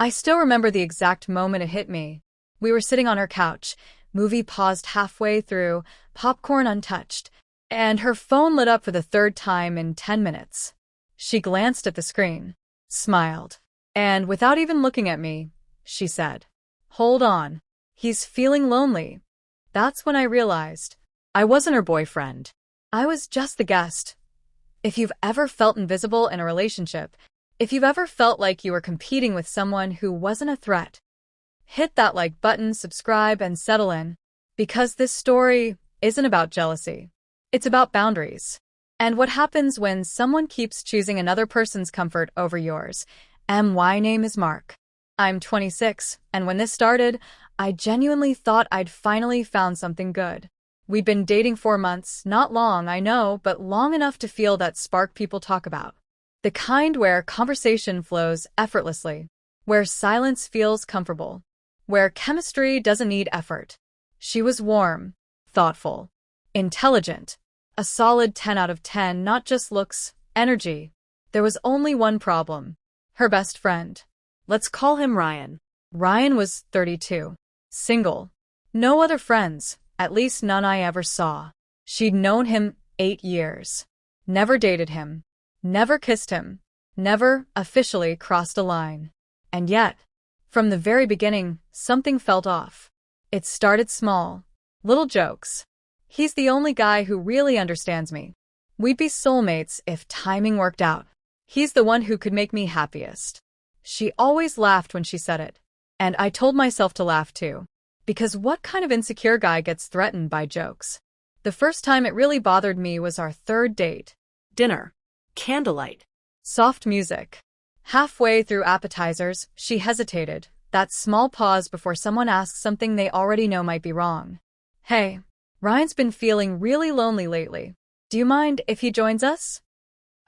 I still remember the exact moment it hit me. We were sitting on her couch, movie paused halfway through, popcorn untouched, and her phone lit up for the third time in 10 minutes. She glanced at the screen, smiled, and without even looking at me, she said, "Hold on. He's feeling lonely." That's when I realized I wasn't her boyfriend. I was just the guest. If you've ever felt invisible in a relationship, if you've ever felt like you were competing with someone who wasn't a threat, hit that like button, subscribe, and settle in. Because this story isn't about jealousy. It's about boundaries. And what happens when someone keeps choosing another person's comfort over yours. My name is Mark. I'm 26, and when this started, I genuinely thought I'd finally found something good. We'd been dating 4 months, not long, I know, but long enough to feel that spark people talk about. The kind where conversation flows effortlessly, where silence feels comfortable, where chemistry doesn't need effort. She was warm, thoughtful, intelligent, a solid 10 out of 10, not just looks, energy. There was only one problem. Her best friend. Let's call him Ryan. Ryan was 32, single, no other friends, at least none I ever saw. She'd known him 8 years, never dated him, never kissed him, never officially crossed a line. And yet, from the very beginning, something felt off. It started small, little jokes. He's the only guy who really understands me. We'd be soulmates if timing worked out. He's the one who could make me happiest. She always laughed when she said it. And I told myself to laugh too. Because what kind of insecure guy gets threatened by jokes? The first time it really bothered me was our third date. Dinner. Candlelight. Soft music. Halfway through appetizers, she hesitated. That small pause before someone asks something they already know might be wrong. "Hey, Ryan's been feeling really lonely lately. Do you mind if he joins us?"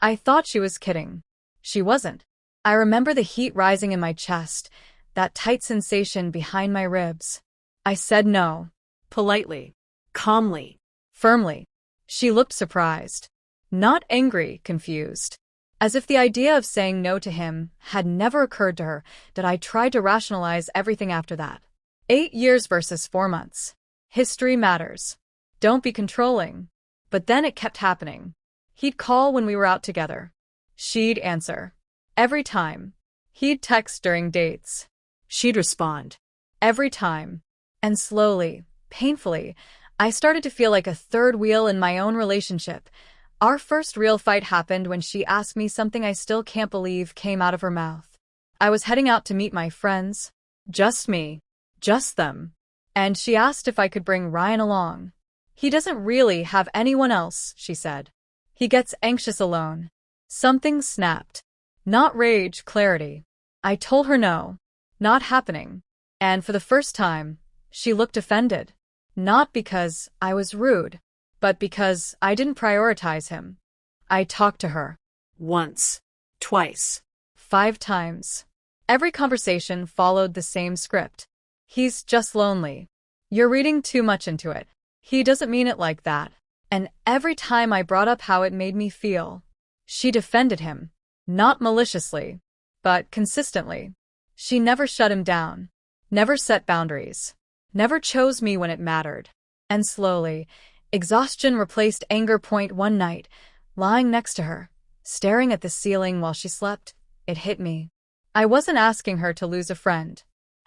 I thought she was kidding. She wasn't. I remember the heat rising in my chest, that tight sensation behind my ribs. I said no. Politely. Calmly. Firmly. She looked surprised. Not angry, confused. As if the idea of saying no to him had never occurred to her, that I tried to rationalize everything after that. 8 years versus 4 months. History matters. Don't be controlling. But then it kept happening. He'd call when we were out together. She'd answer. Every time. He'd text during dates. She'd respond. Every time. And slowly, painfully, I started to feel like a third wheel in my own relationship. Our first real fight happened when she asked me something I still can't believe came out of her mouth. I was heading out to meet my friends. Just me. Just them. And she asked if I could bring Ryan along. "He doesn't really have anyone else," she said. "He gets anxious alone." Something snapped. Not rage, clarity. I told her no. Not happening. And for the first time, she looked offended. Not because I was rude, but because I didn't prioritize him. I talked to her. Once. Twice. 5 times. Every conversation followed the same script. "He's just lonely. You're reading too much into it. He doesn't mean it like that." And every time I brought up how it made me feel, she defended him. Not maliciously, but consistently. She never shut him down. Never set boundaries. Never chose me when it mattered. And slowly, exhaustion replaced anger. One night, lying next to her, staring at the ceiling while she slept, it hit me. I wasn't asking her to lose a friend.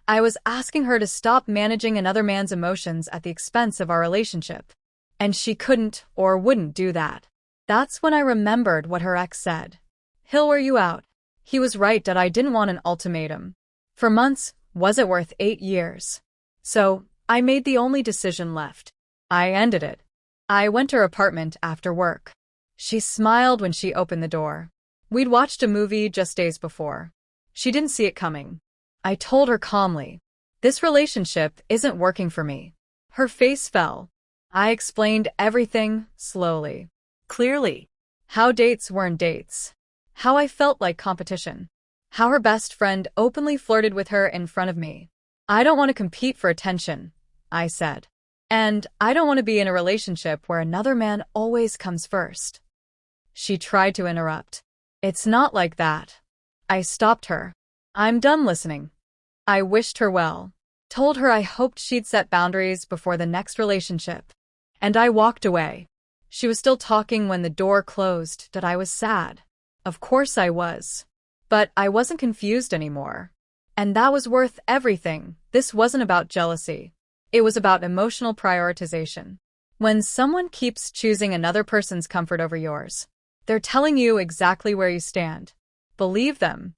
I was asking her to stop managing another man's emotions at the expense of our relationship. And she couldn't or wouldn't do that. That's when I remembered what her ex said. "He'll wear you out." He was right that I didn't want an ultimatum. For months, was it worth 8 years? So, I made the only decision left. I ended it. I went to her apartment after work. She smiled when she opened the door. We'd watched a movie just days before. She didn't see it coming. I told her calmly, "This relationship isn't working for me." Her face fell. I explained everything, slowly. Clearly. How dates weren't dates. How I felt like competition. How her best friend openly flirted with her in front of me. "I don't want to compete for attention," I said. "And I don't want to be in a relationship where another man always comes first." She tried to interrupt. "It's not like that." I stopped her. "I'm done listening. I wished her well, told her I hoped she'd set boundaries before the next relationship, and I walked away. She was still talking when the door closed, that I was sad. Of course I was. But I wasn't confused anymore. And that was worth everything. This wasn't about jealousy. It was about emotional prioritization. When someone keeps choosing another person's comfort over yours, they're telling you exactly where you stand. Believe them.